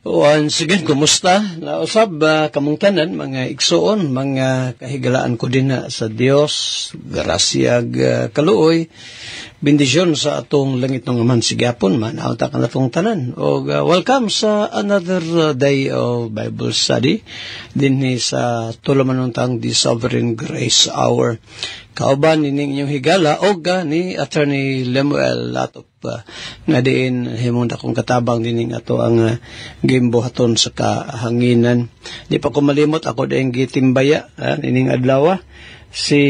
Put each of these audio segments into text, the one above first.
Once again, kumusta? Nausab, kamong tanan, mga igsoon, mga kahigalaan ko din sa Dios, grasyag kaluoy, bendisyon sa atong langit ng man sigapon, manaunta ka na itong tanan. O welcome sa another day of Bible study, dinhi sa tulamanong The Sovereign Grace Hour. Kauban nining inyong higala o ni Attorney Lemuel Latop nga diin himong akong katabang dining ato ang gimbuhaton sa kahanginan. Di pa ko malimot ako daing gitimbaya nining adlaw si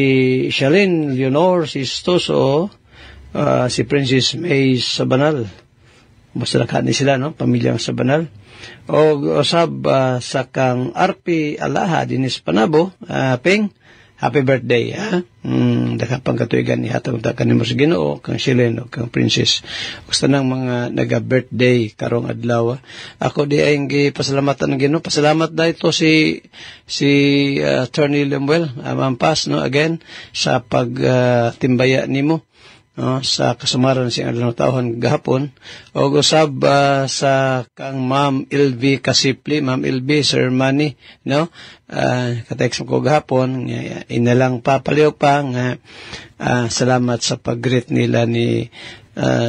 Shalyn Leonor, si Stoso, si Princess May Sabanal. Basta ni sila, no? Pamilyang Sabanal. O usab sa kang RP Alaha dinis Panabo, Ping, happy birthday, ha? Dakapang katuigan ni hatang kanimo sa Ginoo, kang Shalyn o kang Princess. Gusto nang mga naga-birthday karong adlaw. Ako di ay pasalamatan ng Ginoo. Pasalamat dahil si Attorney Lemuel, mampas, no, again, sa pagtimbaya nimo. Sa kasamaran siyang adlaw tawhan gahapon o gusab sa kang Ma'am LV Kasipli, Ma'am LV Sir Manny, no, ka-text ko gahapon inalang papaliw pa nga salamat sa pag-greet nila ni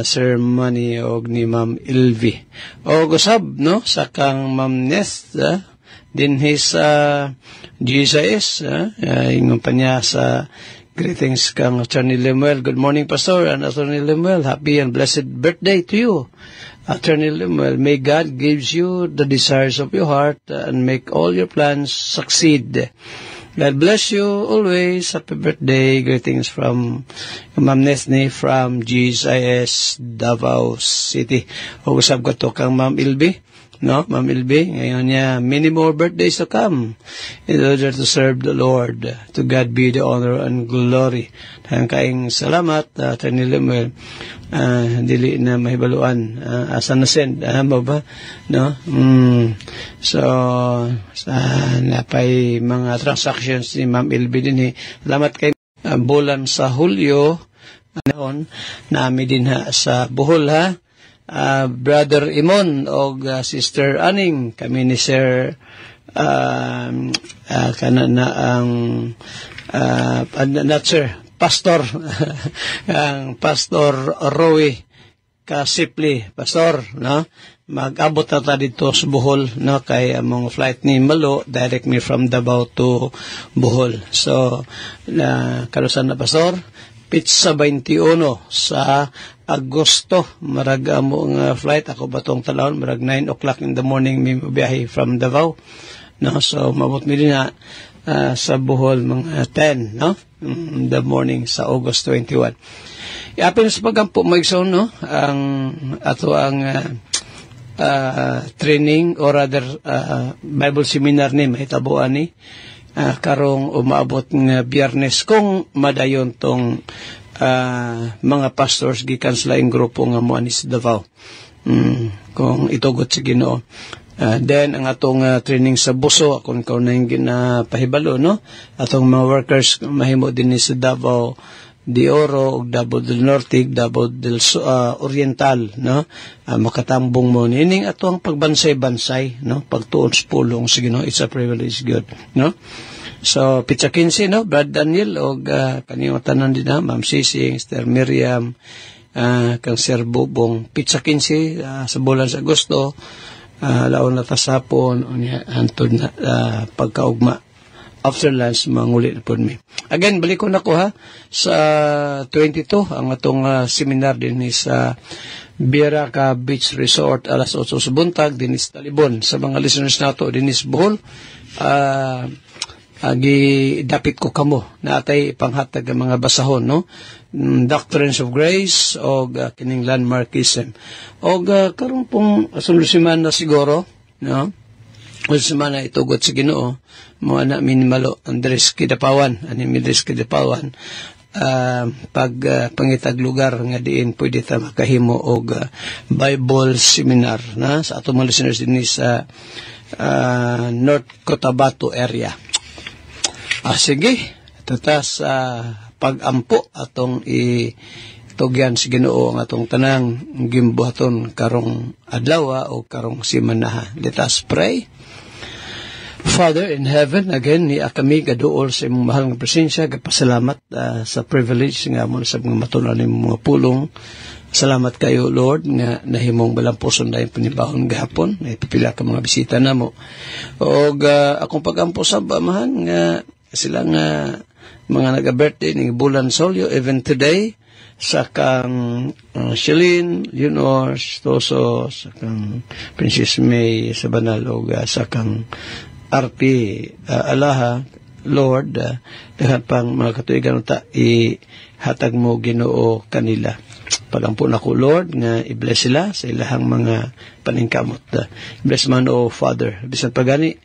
Sir Manny o ni Ma'am LV o gusab, no, sa kang Ma'am Nest dinhi sa GSIS ingon pa niya sa greetings kang Attorney Lemuel. Good morning, Pastor, and Attorney Lemuel. Happy and blessed birthday to you. Attorney Lemuel, may God gives you the desires of your heart and make all your plans succeed. God bless you always. Happy birthday. Greetings from Ma'am Nesne from GSIS Davao City. O usab ko to kang Ma'am Ilby. No, Ma'am Ilby, ngayon niya, many more birthdays to come in order to serve the Lord. To God be the honor and glory. Kaing salamat, Attorney Lemuel. Dili na mahibaluan. Asa na send? Mo ba? No? So, napay mga transactions ni Ma'am Ilby din. Salamat kay bulan sa Hulyo. Noon, nami din sa Bohol, ha? Brother Imon o Sister Aning, kami ni Sir Pastor ang Pastor Roy Kasipli, Pastor, no? Mag-abot na ta dito sa Bohol, no, kay among flight ni Malo direct me from Davao to Bohol. So kalusan na, Pastor, Pizza 21 sa Agosto, marag among flight, ako batong talon, marag 9 o'clock in the morning may biyahe from Davao, no? So mabot mi din sa Bohol mga 10, no, in the morning sa August 21. Iapin sa pagampo maigsoon, no, ang ato ang training or rather Bible seminar ni mahitabuan ni karong umaabot nga Biyernes kung madayon tong mga pastors gikan sa laing grupo nga moani sa Davao, kung itugot sa Ginoo. Then ang atong training sa Buso, akong na yung ginapahibalo, no, atong mga workers mahimo din sa Davao de Oro, Davao del Norte, Davao del Oriental, no, makatambong mo nining atong pagbansay-bansay, no, pagtuon sa pulong sa Ginoo. It's a privilege, God, no. So, Pizza 15, no, Brad Daniel, o kaniyong tanan din na, Ma'am Sising, Sister Miriam, kang Sir Bubong, Pizza 15, sa bulan sa Agosto, laon na tasapon, hantod na pagkaugma. After lunch, mangulit na po mi. Again, balik ko na ko, ha, sa 22, ang atong seminar din sa Biraca Beach Resort, alas 8 sa buntag, dinis Talibon. Sa mga listeners nato, dinis Bohol, dapit ko kamo na atay panghatag ng mga basahon, no, Doctrines of Grace o kining Landmarkism o karon pong solusiman na siguro, no, semana itugot sa Ginoo mo na minimalo Andres Kidapawan pag pangitag lugar nga diin pwede ta makahimo og Bible seminar na sa atong mga listeners din sa North Cotabato area. Sige, ito ta sa pag-ampo atong matugyan si Ginoo ang atong tanang gimbuhaton karong adlaw o karong simana. Let us pray. Father in heaven, again, ni kami gaduol sa imong mahal nga presensya, gapasalamat sa privilege nga mo sa mga matunan imong mga pulong. Salamat kayo, Lord, nga nahimong balampuson dahil panibahon gahapon, na ipipila ka mga bisita na mo. O akong pagampo sa bamahan, nga sila nga mga nag-birthday ng bulan Solyo, even today, sa kang Shalene, Leonor, Stoso, sa kang Princess May, Sabanal, o sa kang Arpi Alaha, Lord, dahan pang mga katuigan ta ihatag mo Ginoo kanila. Pagampo na ko, Lord, nga i-bless sila sa ilahang mga paningkamot. Bless man, O Father, bisan pagani,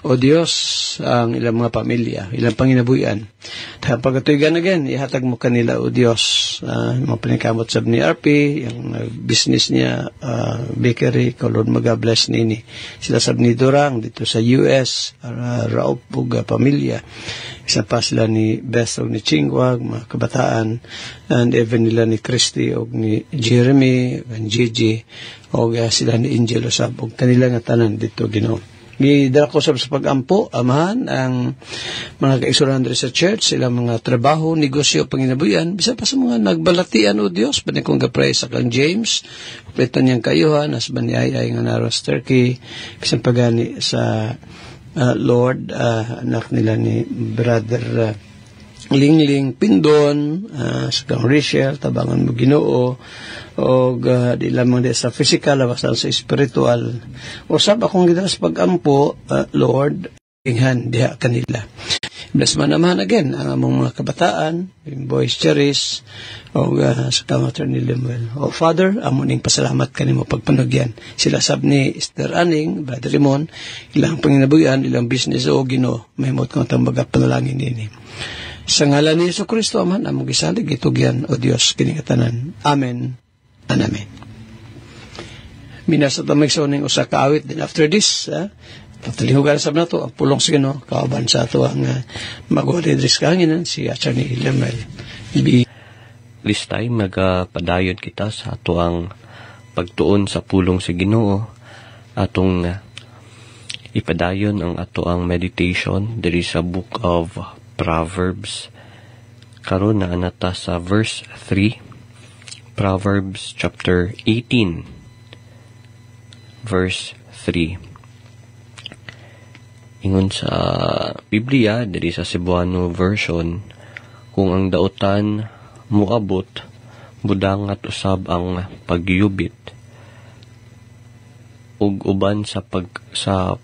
O Diyos, ang ilang mga pamilya, ilang panginabuyan. Dahan pagkatuigan again, ihatag mo kanila, O Diyos, mga paningkamot sa ni RP, yung business niya, bakery, ko Lord, mag-bless nini. Sila sab ni Durang, dito sa US, Raup, pamilya. Isa pa sila ni Beth o ni Chingwag, mga kabataan, and even nila ni Christy o ni Jeremy, and Gigi, o sila ni Angel o sab, o kanila nga tanan dito, Ginoo. Gidala ko sa pag-ampo, amahan, ang mga kaisuran sa church, silang mga trabaho, negosyo, panginabuyan, bisa pa sa mga nagbalatian, O Diyos, pwede kong gapray sa kang James, kompleto niyang kayuhan, as baniyay nga naros Turkey, kasi pagani sa Lord, anak nila ni Brother Lingling Pindon, sa kang Rachel, tabangan mo Ginoo, o di lamang di sa physical, basta sa spiritual. O sab akong gidala sa pag-ampo, Lord, inghan diha kanila. Bless man naman again ang among mga kabataan, yung boys Cheris, o sa kamater ni Lemuel. O Father, amuning pasalamat kanimo pagpanugyan. Sila sab ni Esther Aning, Brother Ramon, ilang panginabuyan, ilang business o Ginoo, mahimot kong tambaga panalangin nini. Sa ngalan ni Yesu Kristo, aman, among gisalig itugyan, O Diyos, kinigatanan. Amen and amen. Minasa tamig sa uning usa ka awit, then after this, patalihugan sa nato ang pulong sa Ginoo, kauban sa ato ang mag-walidris kahanginan, si Attorney Lemuel. This time, magpadayon kita sa ato ang pagtuon sa pulong sa Ginoo, atong ipadayon ang ato ang meditation diri sa Book of Proverbs. Karon na anata sa verse 3, Proverbs chapter 18, verse 3. Ingon sa Biblia, diri sa Cebuano version, kung ang dautan muabot, budangat usab ang pagyubit, ug uban sa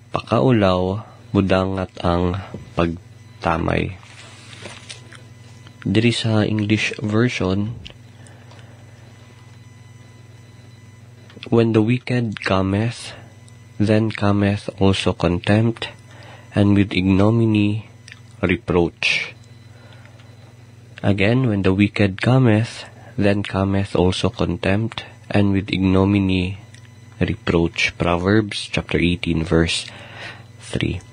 pakaulaw, budangat ang pagtamay. Diri sa English version, when the wicked cometh, then cometh also contempt, and with ignominy reproach. Again, when the wicked cometh, then cometh also contempt, and with ignominy reproach. Proverbs chapter 18, verse 3.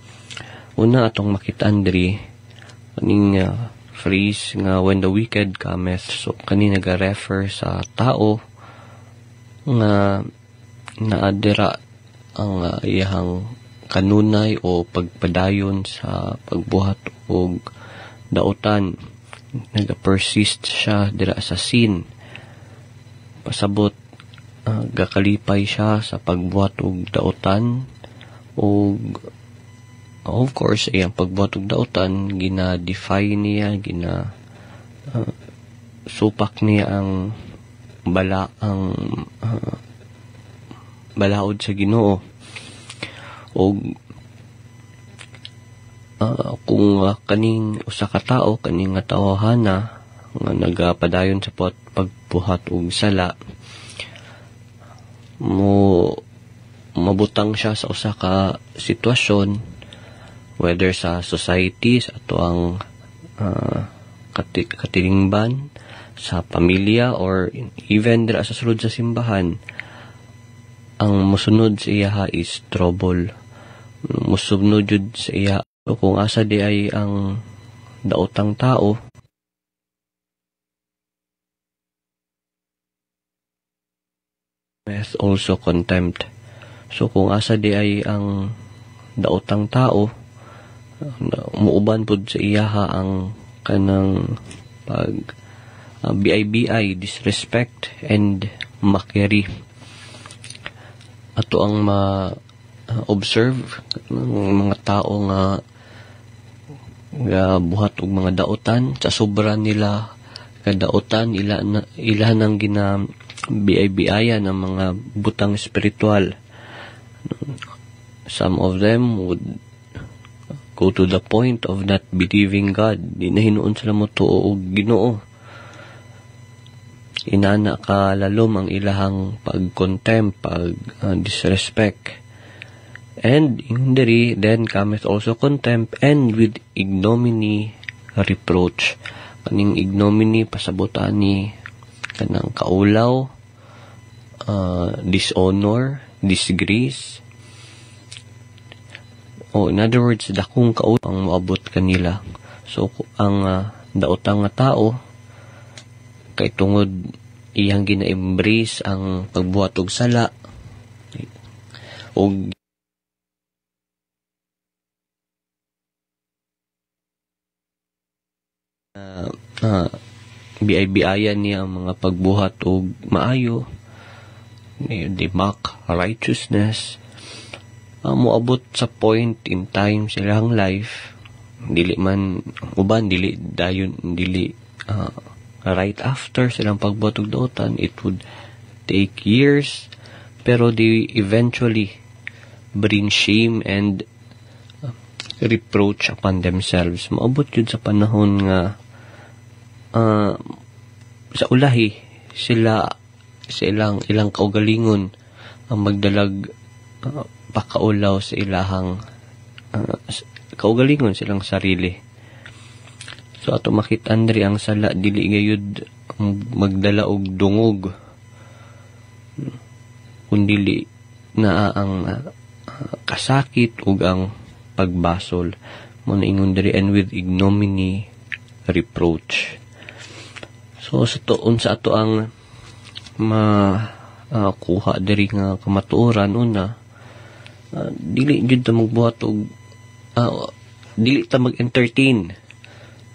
Una atong makitaan diri kaning phrase nga when the wicked cometh. So kani naga-refer sa tao nga naadira ang iyang kanunay o pagpadayon sa pagbuhat og dautan. Naga-persist siya dira sa sin. Pasabot gakalipay siya sa pagbuhat og dautan, og of course iyang pagbuhat og dautan gina-defy niya, supak niya ang balaod sa Ginoo. Og kung kaning usa ka tawo, kaning nga tawhana nga nagapadayon sa pagbuhat og sala, mabutang siya sa usa ka sitwasyon, whether sa society, sa ato ang katilingban, sa pamilya, or even dira sa sulod sa simbahan. Ang musunod sa iya is trouble. Musunod jud sa iya. So, kung asa di ay ang daotang tao, cometh also contempt. So kung asa di ay ang daotang tao, muuban pud sa iyaha ang kanang pag BI, disrespect, and mockery. Ato ang ma-observe ng mga tao nga buhat og mga daotan, sa sobra nila kadaotan, ila nang BI-an ng mga butang spiritual. Some of them would go to the point of not believing God. Di na hinuon sila mo tuo og Ginoo. Inana ka lalom ang ilahang pag-contempt, pag-disrespect. And in diri, then cometh also contempt, and with ignominy reproach. Kaning ignominy, pasabutan ni kanang kaulaw, dishonor, disgrace. In other words, dakong kaulaw ang maabot kanila. So, ang daotang nga tao, kay tungod iyang gina-embrace ang pagbuhat og sala, og biay-biayan niya ang mga pagbuhat og maayo, they mock righteousness, moabot sa point in time silang life, dili man uban, dili right after silang pagbuhat og daotan, it would take years, pero they eventually bring shame and reproach upon themselves. Maabot yun sa panahon nga sa ulahi ilang kaugalingon ang magdalag pakaulaw sa ilahang kaugalingon silang sarili. So ato makitaan diri ang sala dili gayud magdala og dungog, kundi na ang kasakit ug ang pagbasol mo na ingon diri, and with ignominy reproach. So sa ato ang kuha diri nga kamatuoran, una, dili jud ta magbuhat og dili ta mag-entertain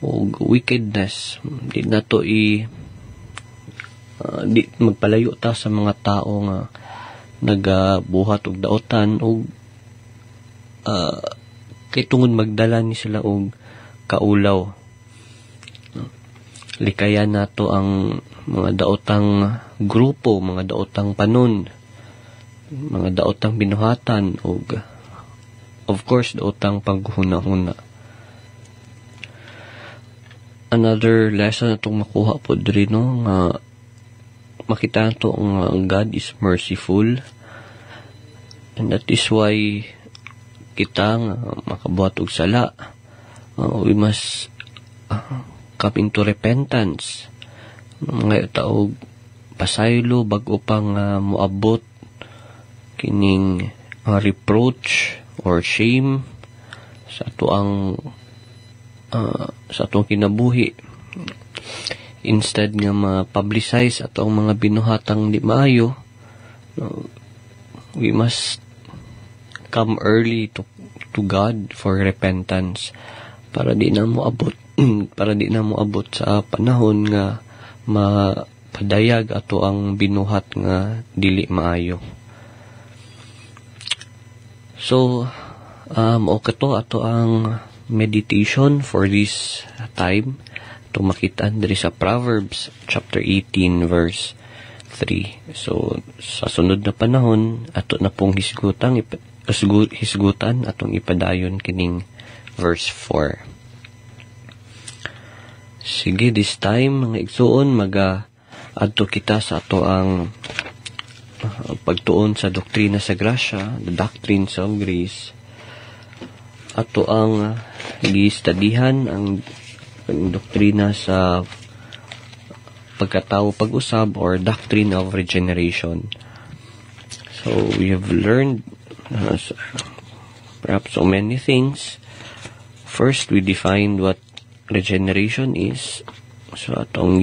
og wickedness. Di na to di magpalayo ta sa mga tao nga nagabuhat og daotan og kay tungod magdala ni sila og kaulaw. Likayan nato ang mga daotang grupo, mga daotang panon, mga daotang binuhatan, og of course daotang paghuna-huna. Another lesson na itong makuha po diri, no, nga makita nato nga God is merciful, and that is why kita nga makabuhat og sala, we must come into repentance. Ngayon taog pasaylo bago pang moabot kining reproach or shame sa atuang kinabuhi. Instead nga ma-publicize atong mga binuhatang di maayo, we must come early to God for repentance para di na moabot sa panahon nga mapadayag ato ang binuhat nga dili maayo. So mao kato ato ang meditation for this time. Ito makitaan diri sa Proverbs chapter 18 verse 3. So sa sunod na panahon ato na pong hisgutan atong ipadayon kining verse 4. Sige, this time mga igsuon adto kita sa ato ang pagtuon sa doktrina sa grasya, the doctrines of grace. Ato ang gi-studyhan ang doktrina sa pagkatao pag-usab, or doctrine of regeneration. So we have learned perhaps so many things. First, we defined what regeneration is. So atong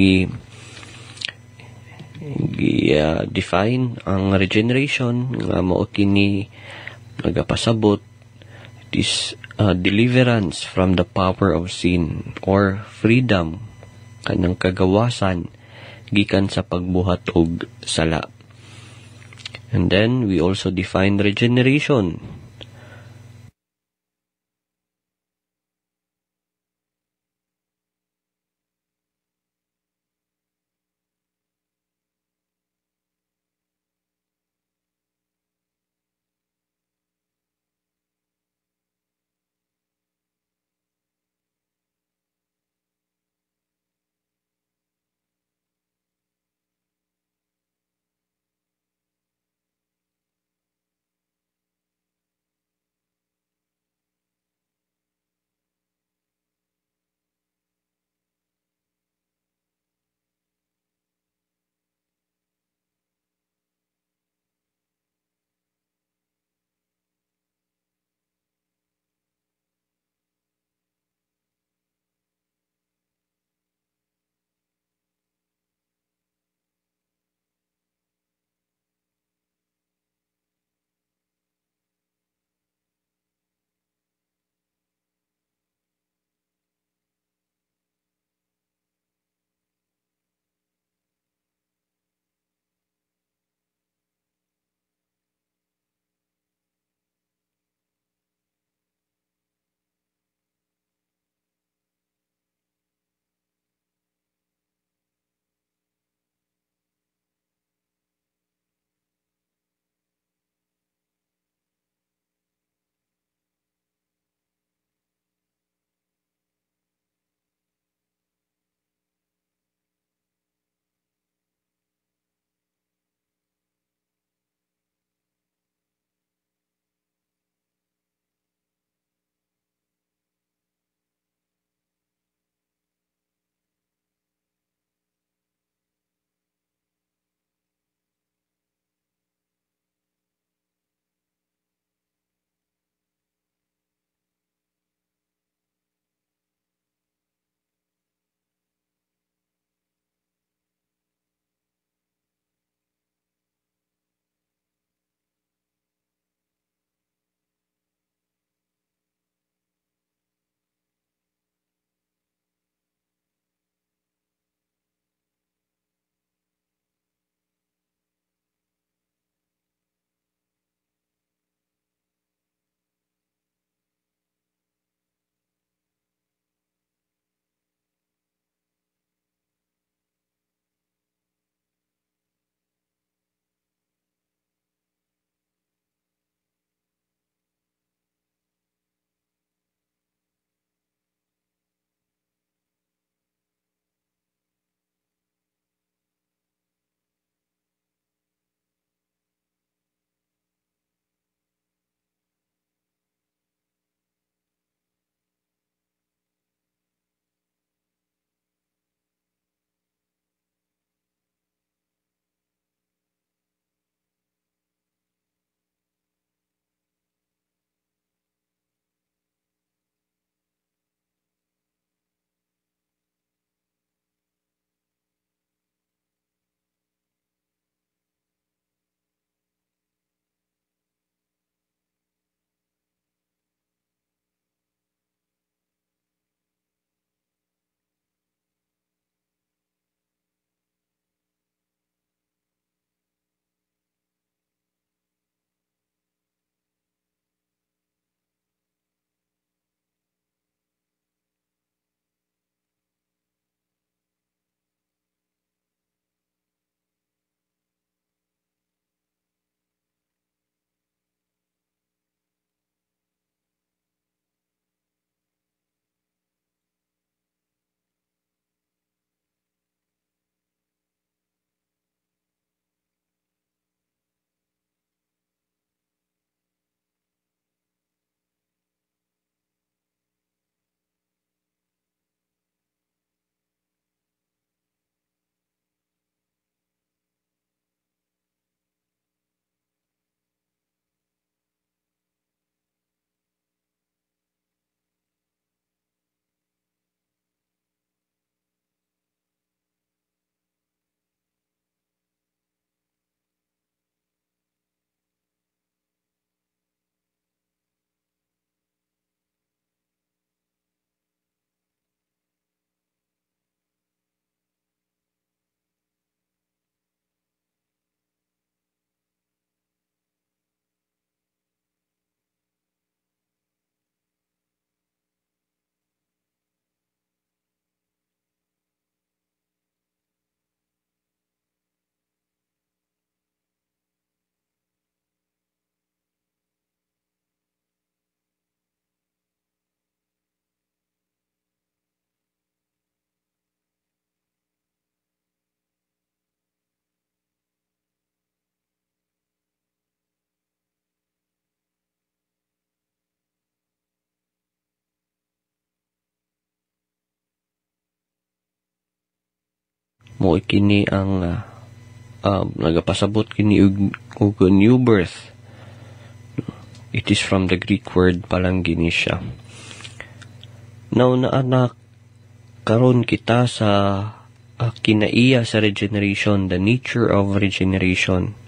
define ang regeneration nga mao kini nagapasabot this deliverance from the power of sin or freedom kanang kagawasan gikan sa pagbuhat og sala. And then we also define regeneration. mo kini ang nagapasabot kini og new birth. It is from the Greek word palangginisya. Now na anak karon kita sa kinaiya sa regeneration, the nature of regeneration.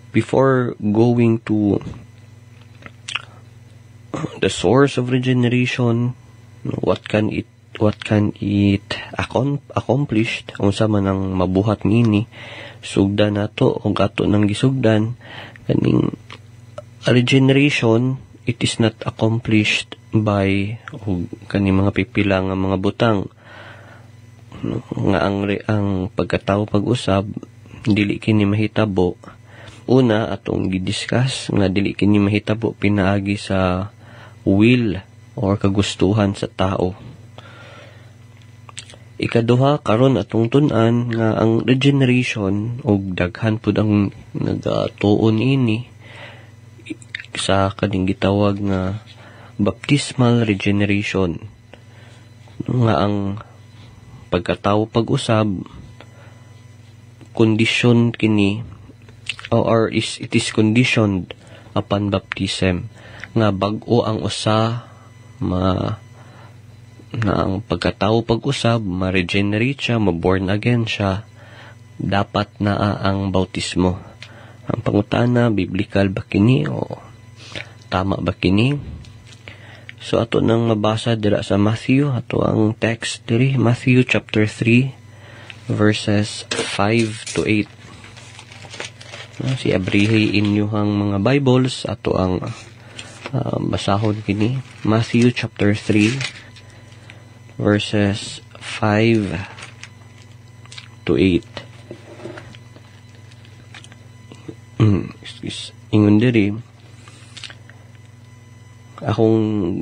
Before going to the source of regeneration, what can it accomplish, unsa man ang mabuhat niini, sugdan nato og ato nang gisugdan kaning regeneration. It is not accomplished by kaning mga pipila nga mga butang nga ang pagkatao pag-usab dili kini mahitabo. Una atong gidiscuss nga dili kini mahitabo pinaagi sa will or kagustuhan sa tao. Ikaduha, karon atong tun-an nga ang regeneration og daghan pud ang nagatuon ini sa kaning gitawag nga baptismal regeneration, nga ang pagkatao pag-usab condition kini or it is conditioned upon baptism, nga bag-o ang usa na ang pagkatao pag-usab ma-regenerate siya, ma-born again siya, dapat naa ang bautismo. Ang pangutana, biblical ba kini o tama ba kini? So ato nang mabasa dira sa Matthew, ato ang text diri, Matthew chapter 3 verses 5 to 8. Si abrihi inyuhang mga Bibles, ato ang basahon kini, Matthew chapter 3 verses 5 to 8. Ingon diri akong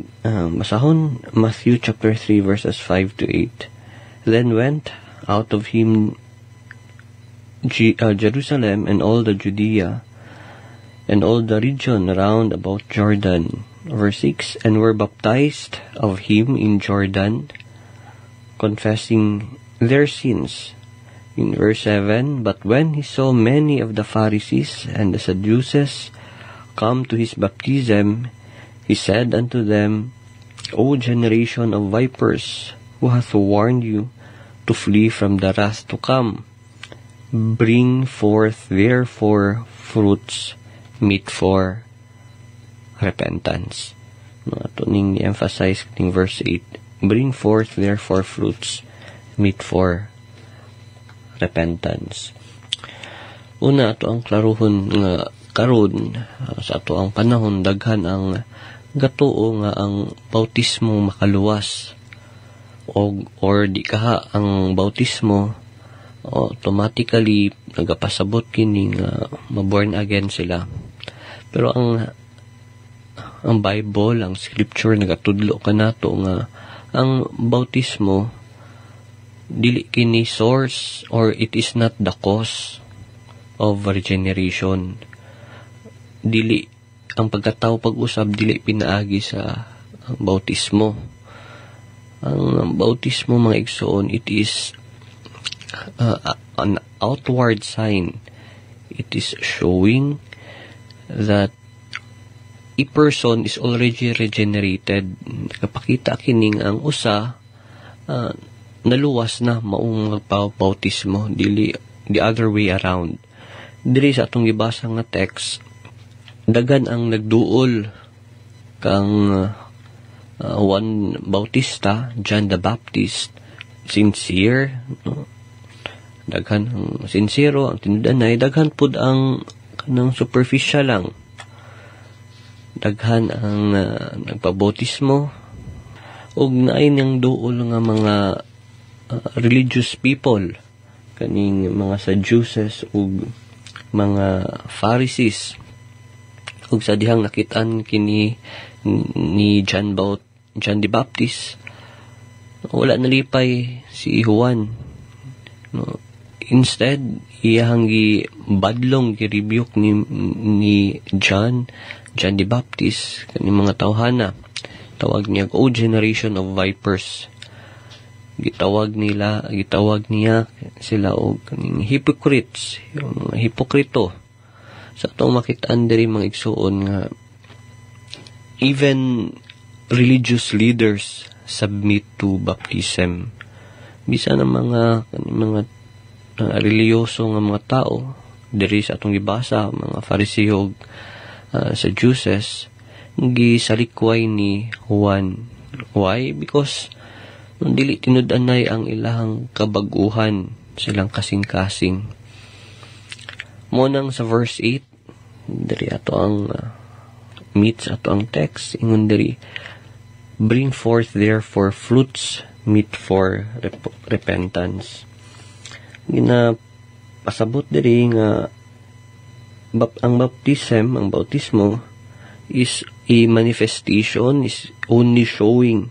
basahon, Matthew chapter 3 verses 5 to 8. Then went out of him Jerusalem and all the Judea and all the region round about Jordan. Verse 6, and were baptized of him in Jordan, confessing their sins. In verse 7, but when he saw many of the Pharisees and the Sadducees come to his baptism, he said unto them, O generation of vipers, who hath warned you to flee from the wrath to come? Bring forth therefore fruits meet for repentance. Ito ning emphasize ning verse 8. Bring forth therefore fruits meet for repentance. Una, ato ang klaruhon nga karon sa ato ang panahon, daghan ang gatuo nga ang bautismo makaluwas or di kaha ang bautismo automatically nagapasabot kini nga ma-born again sila. Pero ang Bible, ang scripture nagatudlo kanato nga ang bautismo dili kini source or it is not the cause of regeneration. Dili ang pagkatao pag-usab dili pinaagi sa bautismo. Ang bautismo, mga igsoon, it is an outward sign. It is showing that a person is already regenerated. Kapakita kining ang usa naluwas na maong magpabautismo, dili the other way around. Dili sa atong gibasa nga text, dagan ang nagduol kang Juan Bautista, John the Baptist, sincere, no? Daghan ang sincero, ang tinudanay, daghan pud ang kanang superficial lang. Daghan ang nagpabautismo ug naay nang duol nga mga religious people, kaning mga Sadducees ug mga Pharisees. Ug sa dihang nakitaan kini ni John the Baptist, wala nalipay si Juan, no? Instead, iyang badlong gi-rebuke ni John the Baptist, kaning mga tawhana. Tawag niya, O generation of vipers. gitawag niya sila og kaning hypocrites, yung mga hipokrito. Sa atong makitaan diri mga igsuon nga even religious leaders submit to baptism. Bisan ang mga reliyoso nga mga tao diri sa atong gibasa, mga Fariseo sa Juices, gisalikway ni Juan. Why? Because dili tinud-anay ang ilahang kabaguhan, silang kasing-kasing. Monang sa verse 8, diri ato ang meets ato ang text, ingon diri, bring forth therefore fruits meet for repentance. Pasabot diri nga ang bautismo is a manifestation, is only showing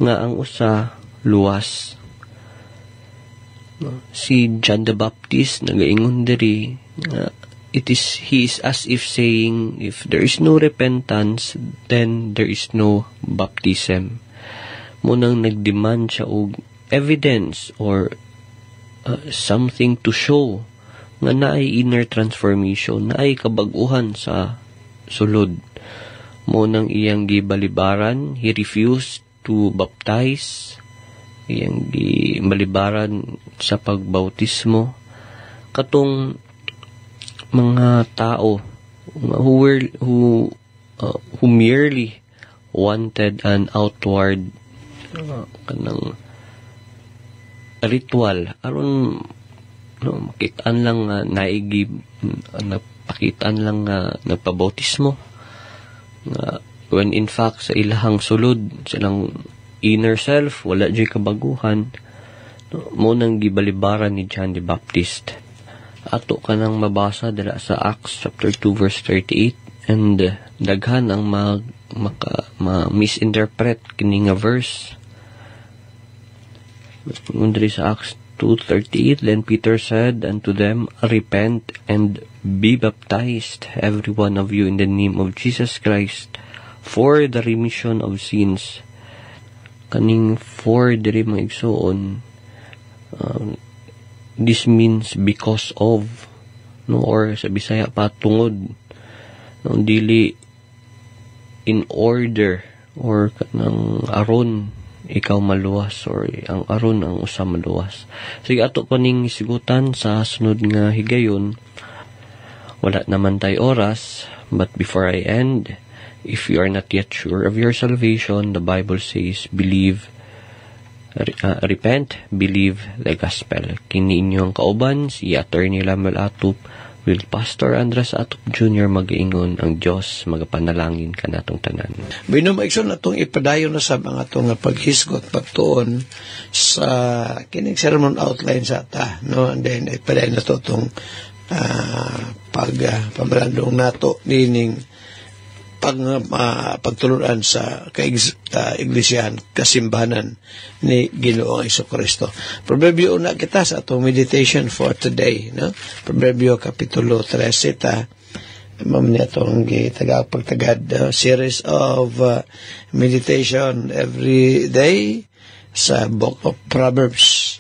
nga ang usa luwas. Si John the Baptist nagaingon diri nga he is as if saying, if there is no repentance, then there is no baptism. Munang nagdemand siya og evidence or something to show nga naay inner transformation, naay kabag-uhan sa sulod. Munang iyang gibalibaran, he refused to baptize, iyang gibalibaran sa pagbautismo. Katong mga tao who merely wanted an outward kanang ritual aron makitaan lang naigib, napakitaan lang nagpabautismo nga when in fact sa ilahang sulod, silang inner self wala jay kabaguhan. Mo nang gibalibaran ni John the Baptist. Ato kanang mabasa dala sa Acts chapter 2 verse 38, and daghan ang misinterpret kini nga verse. Diri sa Acts 2:38, then Peter said unto them, repent and be baptized every one of you in the name of Jesus Christ for the remission of sins. Kaning for diri mga igsoon, this means because of, no, or sa Bisaya pa tungod, no, dili in order or kanang aron ikaw maluwas or ang aron ang usa maluwas. Sige ato pa ning sigutan sa sunod nga higayon. Wala naman tay oras, but before I end, if you are not yet sure of your salvation, the Bible says believe, repent, believe the gospel. Kini inyong kauban si Attorney Lamel Atup with Pastor Andres Atup Jr. mag-ingon ang Dios magapanalangin kanatong tanan. Binumaigson natong ipadayon na sa mga itong paghisgot pagtuon sa kining sermon outline sa ata, no, and then ipadayon na to itong pagpamarandong nato nining pagtuluran sa iglesiyahan, kasimbahanan ni Ginoong Jesucristo. Proverbio una kita sa atong meditation for today, no? Proverbio kapitulo 13 ta mamaya itong pagtagad series of meditation every day sa book of Proverbs.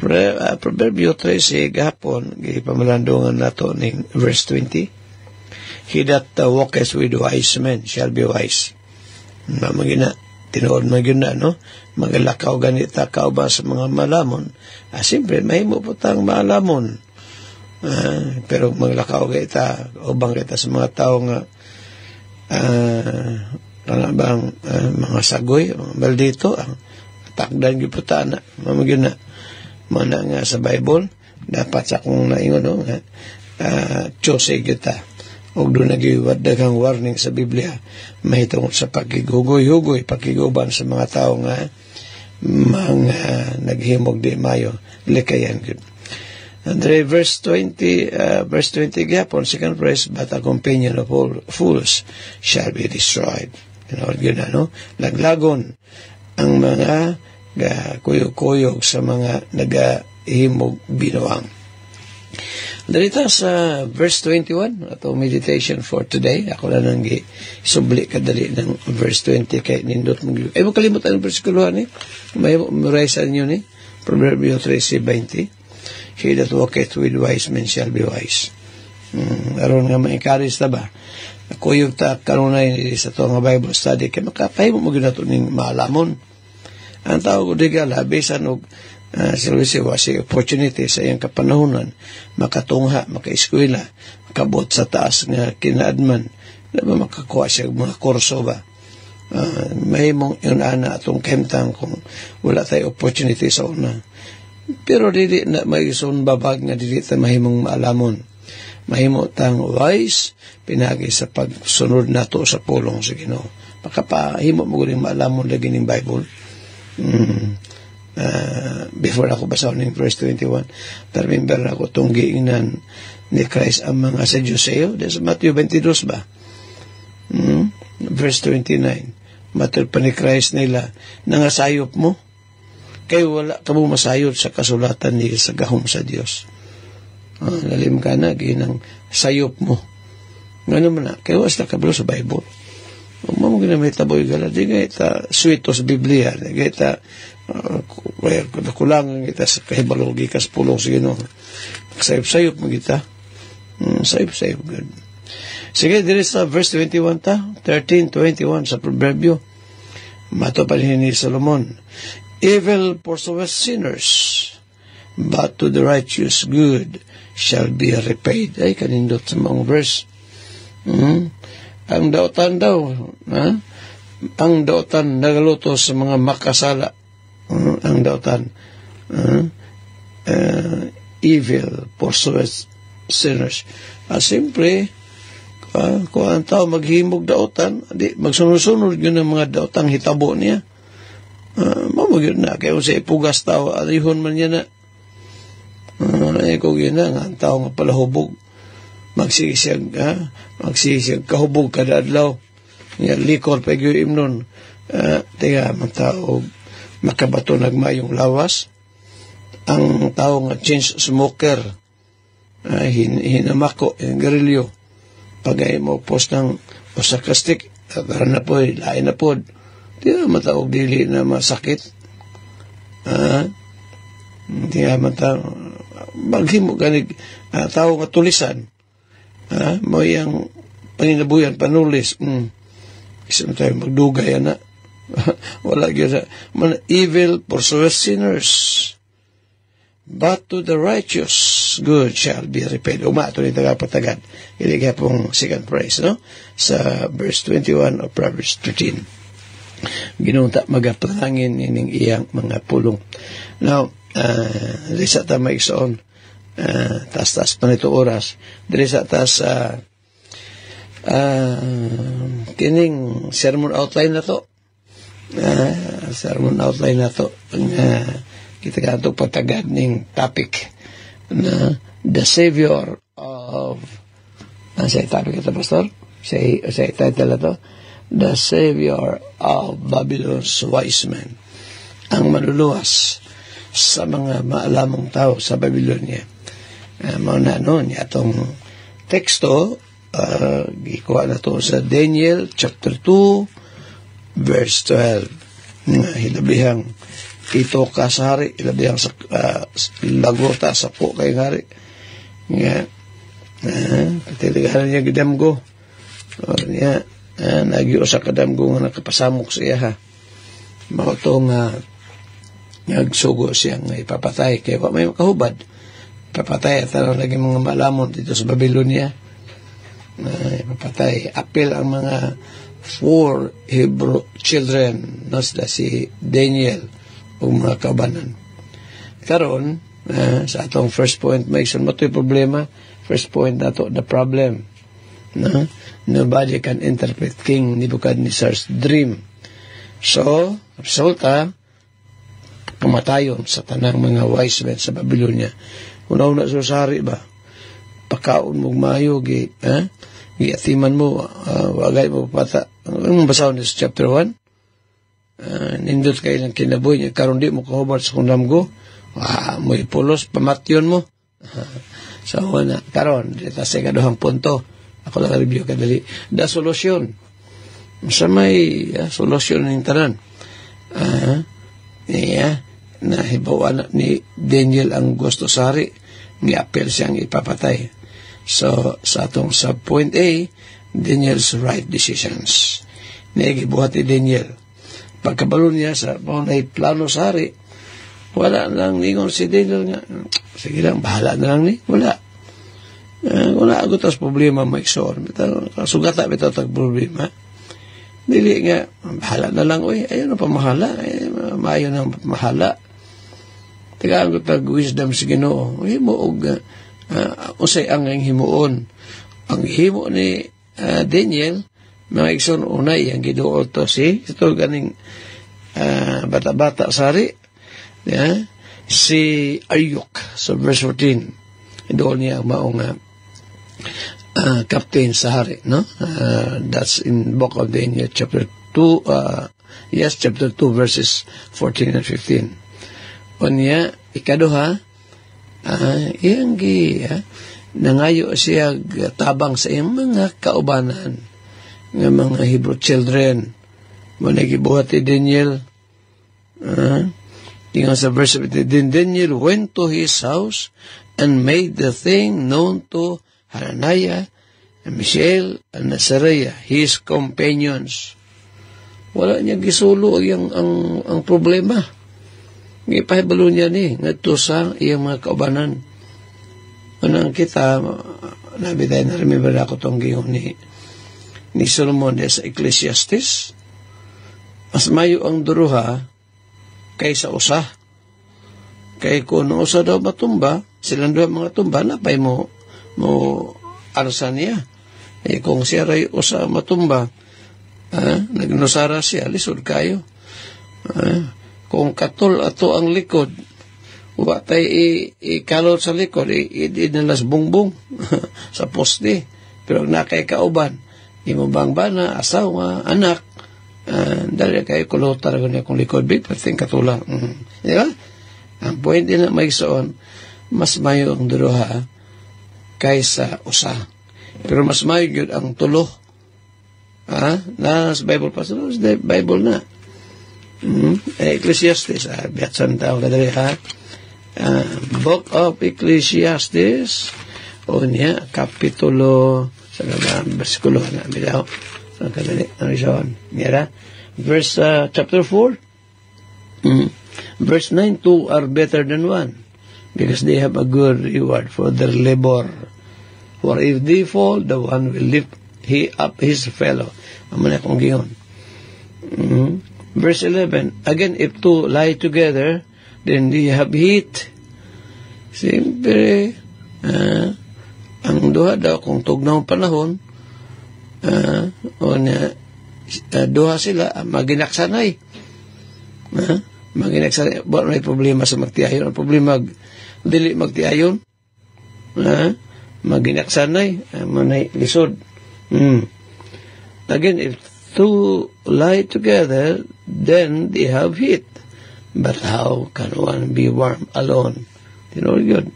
Proverbio 13 gahapon gipamalandungan nato ning verse 20. He that walketh with wise men shall be wise. Magina, tinuod magina, no? Magalakaw ganita kauba sa mga malamon. Siyempre, mahimo po tang malamon. Pero maglakaw kita, ubang kita sa mga tao nga mga sagoy, mga maldito, ang takdan giputana. Magina, mana nga sa Bible, dapat sa kong naingon, no? Chose kita. Og doon nagiwad daghang warning sa Biblia mahitungod sa pagkigugoy-hugoy, pagkiguban sa mga tao nga mga naghimog di mayo likayan gud. Andre verse 20 gapon second verse, but a companion of all fools shall be destroyed. Yun no? Laglagon ang mga kuyog-kuyog sa mga nagahimog binuang. Darita sa verse 21, ato meditation for today. Ako lang nang isubli kadali ng verse 20 kay nindot mo. Ay mo kalimutan ang versikulo ni. May memorize niyo ni. Proverbio 13:20. He that walketh with wise men shall be wise. Aron nga ma-encourage ta ba? Kuyog ta kanunay sa to nga Bible study kay makapahimo mo ginato ning maalamon. Ang tao ko diga labisan og silwisi wasi opportunity sa iyang kapanahonan, makatungha, makaeskwela, makabot sa taas nga kinaadman, na ba makakuha siya mga kurso ba? May mong yun ana atong kemtang kung wala tayo opportunity sa una. Pero dili na may babag nga dili ta mahimong maalamon. Mahimo tang wise pinagi sa pagsunod nato sa pulong sa Ginoo. Makapahimo mo guling maalamon lagi ning Bible. Before ako basahon ng verse 21, remember na ako itong giingnan ni Christ ang mga Sadyuseo. Sa Matthew 22 ba? Verse 29. Matthew pa ni Christ nila, nangasayop mo, kay wala ka mo masayod sa kasulatan ni sa gahom sa Dios. Lalim ka na, ginang sayop mo. Nga naman na, kaya was na kabalo sa Bible. Huwag mo ginamit na boy gala, di nga ita sweet sa Biblia, di nga ita kulangan kita sa kahibalogi kas pulong sa Ginoo. Sayop-sayop mo kita. Sayop-sayop. Good. Sige, diri sa verse 21 ta, 13:21 sa Proverbio. Mato pa ni Solomon. Evil pursueth sinners, but to the righteous good shall be repaid. Ay, kanindot sa mga verse. Ang dautan daw, ang dautan nagaluto sa mga makasala. Ang dautan, evil pursueth sinners. Siyempre, kung ang tao maghimog dautan, magsunod-sunod yun ang mga dautang hitabo niya. Mamagod na, kaya kung sa ipugas tao, alihon man niya na. Kung yun na, ang tao nga palahubog, magsisiyag kahubog kada adlaw. Likor pa yung imnon. Tiga, mga tao, makabato nagmayong lawas. Ang tao nga change smoker, hinamako, garilyo. Pagay mo post ng usakastik, na po, lain na po. Di na mataog dili na masakit. Di na mataog. Maghimo ganig tao nga tulisan. Mo yung paninabuyan, panulis. Isa tayo magdugay na. Wala gyud evil pursueth sinners, but to the righteous good shall be repaid. Umato ni tagapatagad. Iligay pong second phrase, no? Sa verse 21 of Proverbs 13. Ginunta magapangin ining iyang mga pulong. Now, dili sa ta maigsoon, tas pa nito oras. Dili sa ta sa kining sermon outline na to. Sermon outline na to. Kita kanto patagad ning topic na the Savior of sa topic ito, Pastor? Sa title na to, The Savior of Babylon's Wise Men. Ang manluluwas sa mga maalamong tao sa Babylonia. Mauna nun, itong teksto, gikuha na to sa Daniel chapter 2, verse 12. Hilabihang ito ka sa hari, hilabihang sa lagota sa po kay hari. Katiligahan niya gidamgo. O niya, nagyo sa kadamgo nga nakapasamok siya ha. Mauto nga nagsugo siya nga ipapatay. Kaya may makahubad. Ipapatay at lagi mga malamon dito sa Babylonia. Ipapatay. Apil ang mga 4 Hebrew children na sila si Daniel o mga kabanan. Karon sa atong first point, may isang mo ito'y problema. First point na to, the problem. Nobody can interpret King Nebuchadnezzar's dream. So, resulta, kamatayon sa tanang mga wise men sa Babylonia. Una-una sa sari ba? Pakaon mong mayo, giatiman mo, wagay mo pata. Anong basahon sa chapter 1? Nindot kayo ng kinaboy niya, karon di mo kahubad sa kundamgo, mo ipulos, pamatyon mo. So, karon dito sa ikaduhang punto, ako lang review kadali. The solution. Sa may solusyon ng tanan. Nahibawan ni Daniel ang gusto sari, ni-appeal siyang ipapatay. So, sa atong sub-point A, Daniel's right decisions. Nagibuhat ni Daniel. Pagkabalo niya sa mga plano sari, wala lang ningon si Daniel nga, sige lang, bahala na lang ni. Wala. Wala agot as problema maiksoon. Sugata bitaw tag problema. Dili nga, bahala na lang, ayaw na pamahala. Maayo na mahala. Tagaan ko tag wisdom sa Ginoo. Himo og usay ang himuon. Ang himo ni Daniel, mga ikson unay, ang giduol to ito ganing bata-bata sari, si Aryok, sa verse 14. Idool niya ang maong captain sa hari, no? That's in book of Daniel, chapter 2, chapter 2, verses 14 and 15. O niya, ikaduha, iyang nangayo siya tabang sa iyang mga kaubanan ng mga Hebrew children. Muna gibuhat ni Daniel, tingnan sa verse 15, then Daniel went to his house and made the thing known to Hananiah and Mishael and Azariah, his companions. Wala niya gisulo ang problema. Ipahibalo niya ngadto sa iyang mga kaubanan. Unang kita, nabitay na remember ako itong gihon ni Solomon sa Ecclesiastes. Mas mayo ang duruha kaysa usa. Kay kung usa daw matumba, silang duha mga tumba, napay mo arsa niya. Kung siya ray usa matumba, nagnusara siya, lisod kayo. Kung katol ato ang likod, wa tay ikalot sa likod, idinalas bungbong sa poste. Pero nakay kauban, imo bang bana, asawa, anak, dali kayo kulotar niya kung likod, big pating katulang. Di ba? Ang point din na may soon, mas mayo ang duruha kaysa usa. Pero mas mayo yun ang tulo. Na sa Bible pa, sa Bible na. Ecclesiastes, biyatsan tao kadali Book of Ecclesiastes, o niya, kapitulo, sa versikulo na, bilaw, sa kadali, verse, chapter 4, verse 9, 2 are better than 1, because they have a good reward for their labor. For if they fall, the one will lift up his fellow. Amana kong giyon. Verse 11, again, if two lie together, then they have heat. Siyempre, ang duha daw, kung tugnaw panahon, duha sila, maginaksanay. Maginaksanay. Buwan may problema sa magtiayon. Ang problema, dili magtiayon. Maginaksanay. Manay lisod. Again, if two lie together, then they have heat. But how can one be warm alone? You know, good.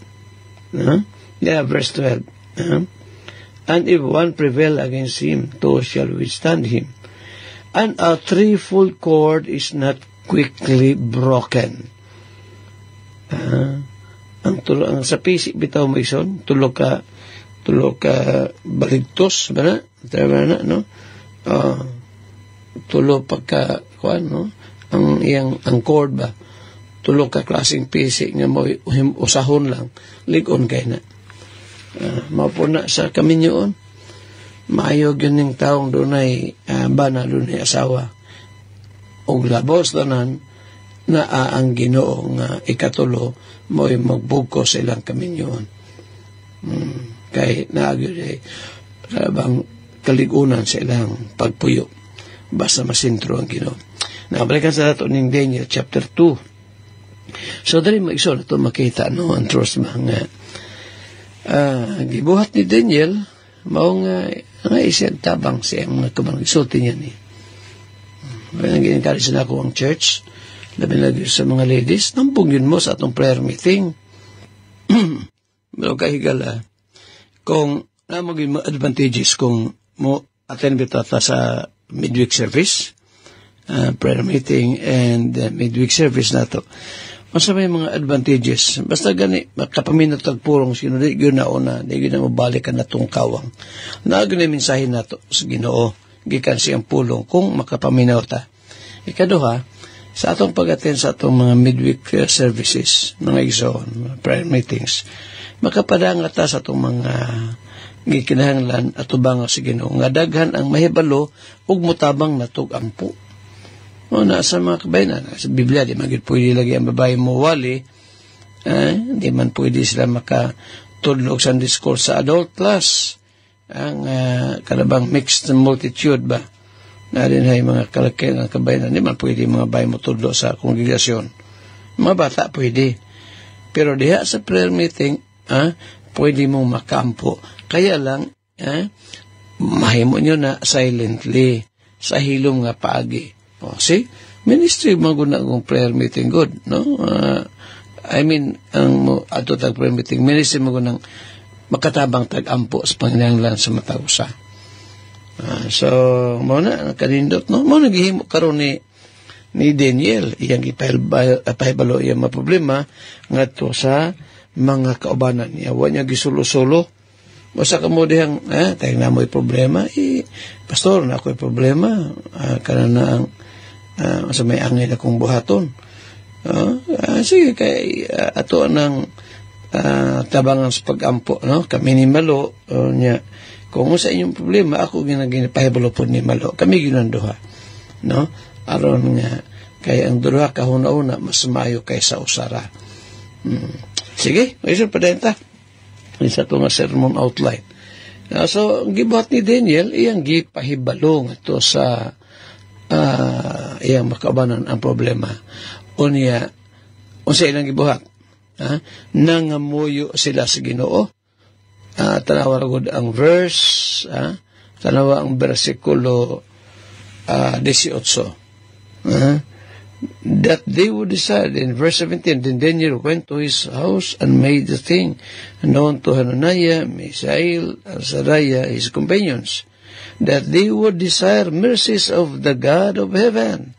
Verse 12. And if one prevail against him, two shall withstand him. And a threefold cord is not quickly broken. Ang sa pisik bitaw mo ison, tulo ka baligtos ba na? No? Tulo pagka kuan, no? Ang cord ba, tulo ka klaseng pisik nga mo usahon lang, ligon kay na. Mapuna sa kaminyoon, maayo ganing taong dunay bana, dunay asawa. Og labos tanan na ang Ginoo nga ikatulo mo'y magbugko sa ilang kaminyoon. Kay naagyo bang kaligunan sa ilang pagpuyo. Basta masintro ang Ginoo. Nakabalikan sa nato ning Daniel chapter 2. So dali mag-iso na ito makita ang truth mga gibuhat ni Daniel maong nga isang tabang siya mga kumang-isulti niya ni. Nag-encourage na ako ang church, labi lagi sa mga ladies, nampung yun mo sa atong prayer meeting. Pero kahigala, kung namagin mga advantages kung mo attend bitata sa midweek service, prayer meeting and midweek service nato. Masa may mga advantages. Basta gani, makapaminat tagpurong sino, di yun na una, di yun na mabalikan na itong kawang. Naago na minsahin nato sa Ginoo, gikan siyang pulong kung makapaminaw ta. Ikaduha, sa atong pag-attend sa atong mga midweek services, mga igsoon, prayer meetings, makapadanga ta sa atong mga gikinahanglan at ubang sa Ginoo nga daghan ang mahibalo ug mutabang natug ampo. O nasa mga kabayanan, sa Biblia, di man pwede lagi ang babae mo wali, di man pwede sila makatudlog sa discourse sa adult class, ang kalabang mixed multitude ba, na rin ay mga kalakil ng kabayanan, di man pwede mga babae mo tudlo sa kongregasyon. Mga bata pwede. Pero diha sa prayer meeting, pwede mong makampo. Kaya lang, mahimo nyo na silently, sa hilom nga paagi. See, ministry maguna kong prayer meeting good, no? Ang ato tag prayer meeting, ministry magunang makatabang tag-ampo sa panginahanglan sa matausa. So, muna, kanindot, no? Muna gihimo karon ni Daniel, iyang ipahibalo iyang mga problema ngadto sa mga kaubanan niya. Wa niya gisulo-sulo. Basta ka mo dihang, tayo na mo'y problema, pastor, na ako'y problema, kanana ang sa may angin akong buhaton. Sige, kay ato ng tabangan sa pag-ampo, no? Kami ni Malo, niya, kung sa inyong problema, ako ginapahibalo po ni Malo. Kami ginanduha, no? Aron nga, kaya ang duha kahuna-una, mas mayo kaysa usara. Sige, isa pa din ta. Isa ito nga sermon outline. So, ang gibuhat ni Daniel, iyang gipahibalo ito sa iyang makabanan ang problema. Unya, unsa ilang gibuhat? Nangamuyo sila sa Ginoo. Tanawa ragod ang verse, tanawa ang versikulo 18. That they would decide, in verse 17, then Daniel went to his house and made the thing known to Hananiah, Mishael, and Azariah, his companions, that they would desire mercies of the God of heaven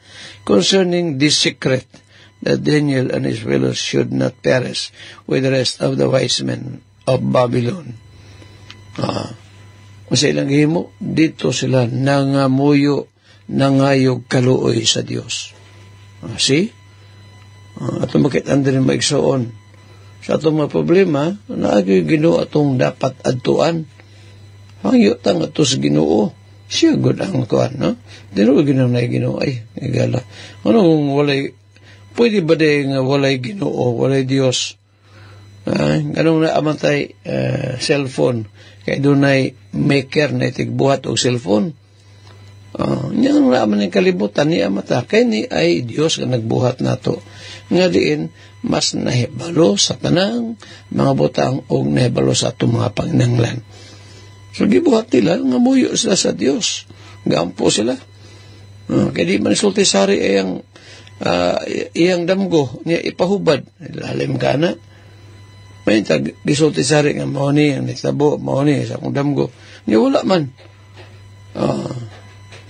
concerning this secret, that Daniel and his fellows should not perish with the rest of the wise men of Babylon. Sa ilang himo, dito sila nangamuyo, nangayog kaluoy sa Diyos. See? At makit andrin maigsoon. Sa atong mga problema, naagay Ginoo atong dapat adtuan. Hangyo tang ato sa Ginoo. Siya good ang kuan, no? Dino Ginoo na Ginoo ay igala. Ano kung walay pwede ba day nga walay Ginoo, walay Dios? Ganun na amantay cellphone kay dunay maker na itigbuhat og cellphone. Niyan naman ang kalibutan ni amata kay ni ay Dios nga nagbuhat nato. Nga diin mas nahibalo sa tanang mga butang og nahibalo sa atong mga panginahanglan. So, gibuhat nila, nga muyo sila sa Diyos. Gampo sila. Kaya di man isulti sari iyang damgo, niya ipahubad. Lalim ka na. May gisulti sari nga mahoni, ang nitabo, mahoni, sa akong damgo. Niya wala man.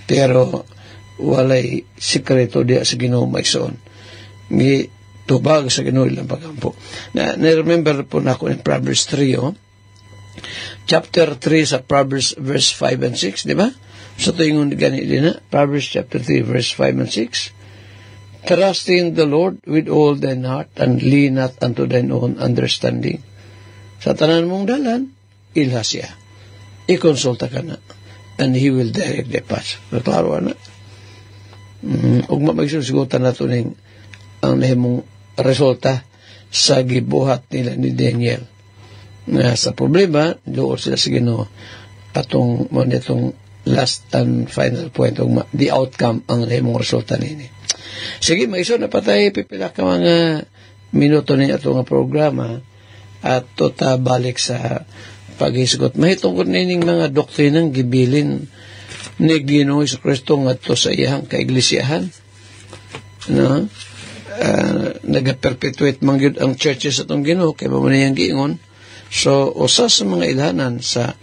Pero, walay sikreto diya sa Ginoo maigsoon. Tubag sa Ginoo ilang pagampo. Na-remember po na ako in Proverbs 3, Chapter 3 sa Proverbs verse 5 and 6, di ba? So, ito yung gani din na. Proverbs chapter 3 verse 5 and 6. Trust in the Lord with all thine heart and lean not unto thine own understanding. Sa tanan mong dalan, ilha siya. I-consulta ka na. And He will direct the path. Naklaro na. Ug magsusugutan na ito ang nahimong resulta sa gibuhat nila ni Daniel. Na sa problema, doon sila sa Ginoo atong last and final point the outcome ang nahimong resulta nini. Sige, maiso na patay pipila ka mga minuto ninyo itong programa at tota balik sa pag-isgot. Mahitong ko nining mga doktrinang gibilin ni Ginoo sa Kristo ngadto sa iyang kaiglesiyahan. No? Nag-perpetuate man gyud ang churches atong Ginoo kay mo niyang giingon So, usa sa mga ilhanan sa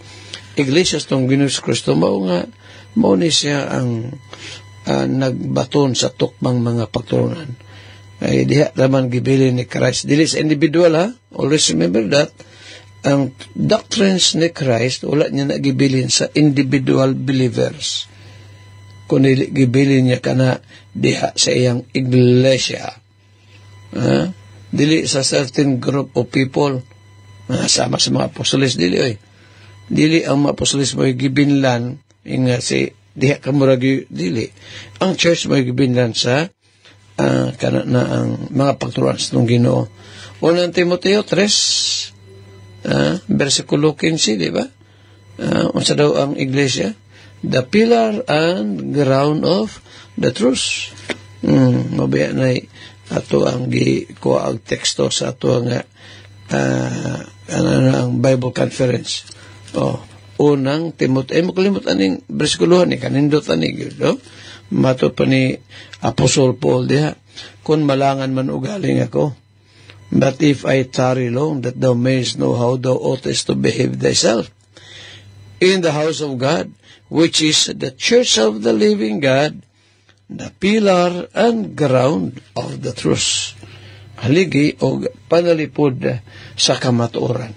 Iglesia tong Ginoong Kristo mao ni siya ang nagbaton sa tukmang mga pagturunan. Ay diha raman gibilin ni Christ. Dili sa individual ha. Always remember that ang doctrines ni Christ wala niya nagibilin sa individual believers. Kundi gibilin niya kana diha sa iyang iglesia. Dili sa certain group of people. Sama sa mga apostoles dili oy. Dili ang mga apostoles mo gibinlan nga si diha ka murag dili. Ang church mo gibinlan sa kana na ang mga pagturuan sa Ginoo. Unang Timoteo 3 versikulo 15, di ba? Unsa daw ang iglesia? The pillar and ground of the truth. Mabaya na ato ang gikuha ang teksto sa ato nga ang Bible Conference. Unang Timoteo, makalimot aning bersikulohan ni kanindot aning no? Mato pa ni Apostle Paul diha, kung malangan man ugaling ako, but if I tarry long, that thou mayest know how thou oughtest to behave thyself in the house of God, which is the church of the living God, the pillar and ground of the truth. Haligi o panalipod sa kamatuoran.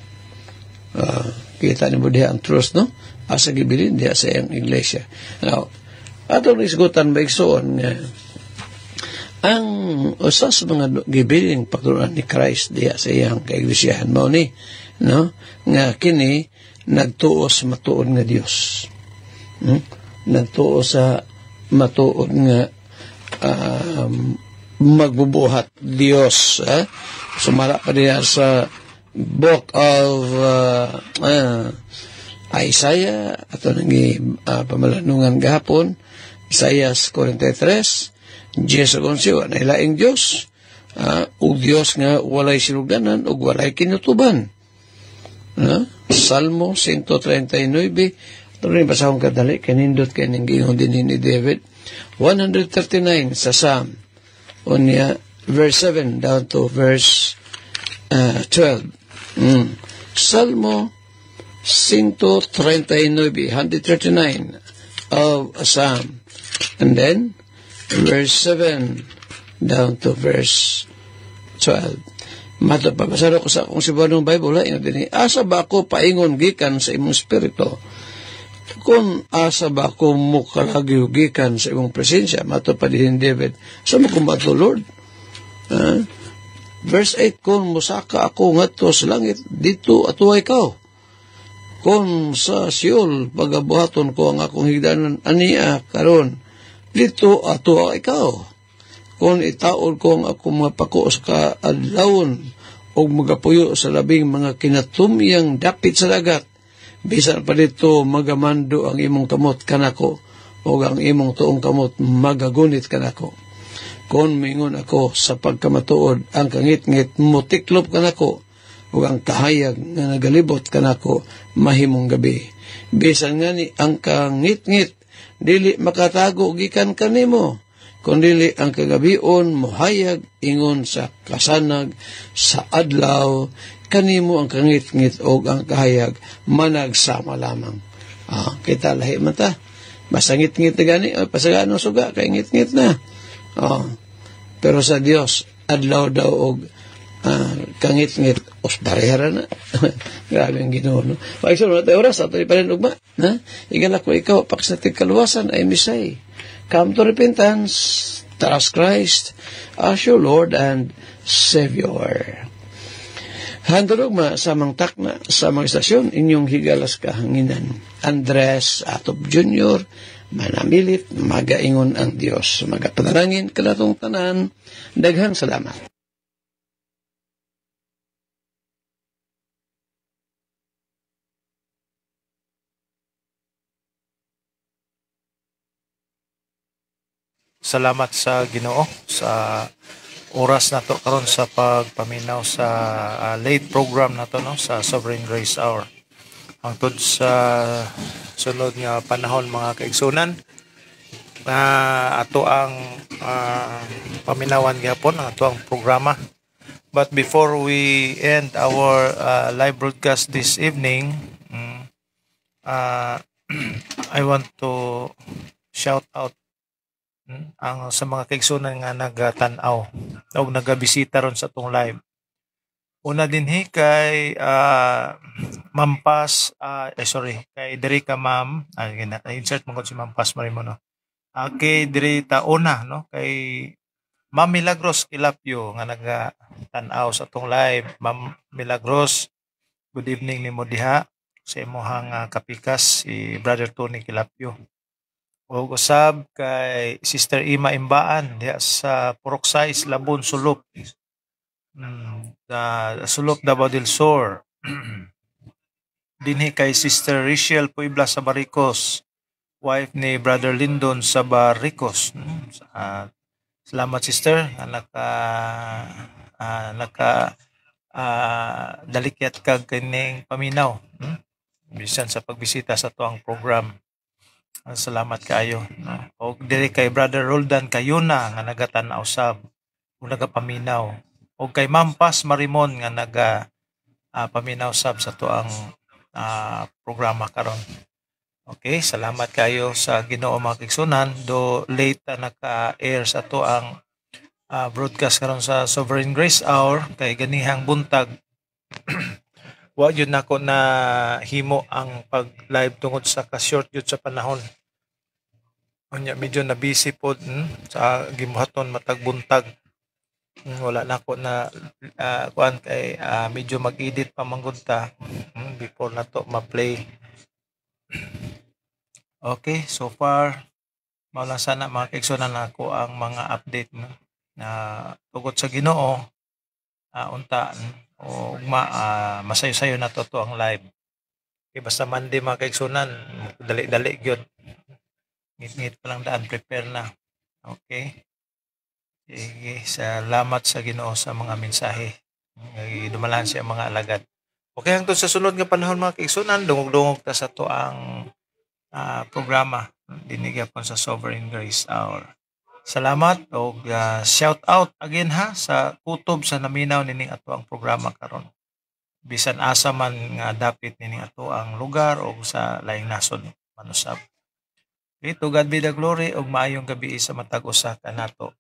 Kita ni mo diha ang truth, no? Asa gibilin diha sa iyang iglesia. Now, atong isgutan maigsoon nga ang usa sa mga gibiling pagturuan ni Christ diha sa iyang kaiglesiyahan mao ni, no? Nga kini nagtuo sa matuod nga Dios. Nagtuo sa matuod nga magbubuhat Dios. Sumala pa diya sa book of Isaiah ato nangi pamalanungan gahapon Isaiah 43 Diyos agonsiwa na ilaing Diyos ug Diyos nga walay sinuganan ug walay kinutuban. Salmo 139 ito rin basahong kadali kanindot kay ningingon din ni David 139 sa Psalm unya verse 7 down to verse 12. Salmo 139 of a Psalm, and then verse 7 down to verse 12. Matapapasaro ko sa akong sibanong Bible, asa ba ako paingon gikan sa imong spirito? Kung asa ba ako mukalagyo gikan sa imong presensya? Matapadihin David, sa mo kumbato, Lord? Verse 8, kung musaka ako ngadto sa langit, dito atuwa ikaw. Kung sa Siol, pagabuhaton ko ang akong higdanan aniya karon, dito atuwa ikaw. Kung itaod ko ang akong mga pako sa kaadlawon o magapuyo sa labing mga kinatumyang dapit sa dagat, bisan pa dito magamando ang imong kamot kanako o ang imong tuong kamot magagunit kanako. Kung mingon ako sa pagkamatuod, ang kangit-ngit mutiklop kanako, o ang kahayag na nagalibot kanako mahimong gabi. Bisan nga ni ang kangit-ngit, dili makatago gikan kanimo, kundili ang kagabion mohayag ingon sa kasanag sa adlaw, kanimo ang kangit-ngit o ang kahayag managsama lamang. Kita lahi man ta. Masangit-ngit na gani, pasagaan ng suga, kay ngit-ngit na. Pero sa Dios adlaw daw og kangit-ngit os barehara na. Grabe ang Ginoo, no? Pagsun na tayo oras ato ipanin ugma, na igala ko ikaw paksatig kaluwasan ay misay. Come to repentance, trust Christ as your Lord and Savior. Handog ma sa mga takna sa mga istasyon inyong higalas kahanginan. Andres Atop Jr. manamilit magaingon ang Dios. Magapanalangin kanatong tanan. Daghang salamat. Salamat sa Ginoo sa oras na to karon sa pagpaminaw sa late program na to, no, sa Sovereign Grace Hour. Hangtod sa sunod nga panahon mga kaigsunan na ato ang paminawan gyapon ang ato ang programa But before we end our live broadcast this evening, I want to shout out ang sa mga kaigsunan nga nagatan-aw o nagabisita ron sa tong live. Una dinhi kay Mampas, kay Derica Ma'am, insert mo ko si Mampas Marimono. Kay Derita Una, no? Kay Ma'am Milagros Kilapyo nga nagatan-aw sa tong live. Ma'am Milagros, good evening nimo diha sa imong kapikas si Brother Tony Kilapyo. O usab kay Sister Ima Imbaan diha sa Puroksay, Labon, Sulop. Sulop Davao del Sur. Dinhi kay Sister Rachel Puebla sa Barricos, wife ni Brother Lindon sa Barricos. Salamat sister, dalikyat kag kining paminaw. Bisan sa pagbisita sa tuang program. Salamat kaayo. O diri kay Brother Roldan Kayuna nga nagatan-aw usab ug nagapaminaw. O kay Mampas Marimon nga paminaw usab sa tuang programa karon. Okay, salamat kayo sa Ginoo mga kaigsunan. Do late naka-air sa tuang broadcast karon sa Sovereign Grace Hour kay ganihang buntag. Wa yun nako na himo ang pag-live tungod sa ka-short yun sa panahon. Unya medyo na busy pod sa gibuhaton matag buntag. Wala nako na kuan kay medyo mag-edit pa manggod ta before nato ma-play. Okay, so far mao sana mga kaigsunan nako ang mga update na tungod sa Ginoo unta o masayo-sayo na to ang live. Okay, basta Monday mga kaigsunan, dali-dali gyud. Ngit-ngit pa lang daan, prepare na. Okay? Sige, salamat sa Ginoo sa mga mensahe. Dumalan siya mga alagad. Okay, hangtod sa sunod nga panahon mga kaigsunan, dungog-dungog ta sa to ang programa. Dinigapon sa Sovereign Grace Hour. Salamat o shout out again sa kutob sa naminaw nining ato ang programa karon. Bisan asa man nga dapit nining ato ang lugar o sa laing nasod manusab. Okay, to God be the glory ug maayong gabi sa matag usa kanato.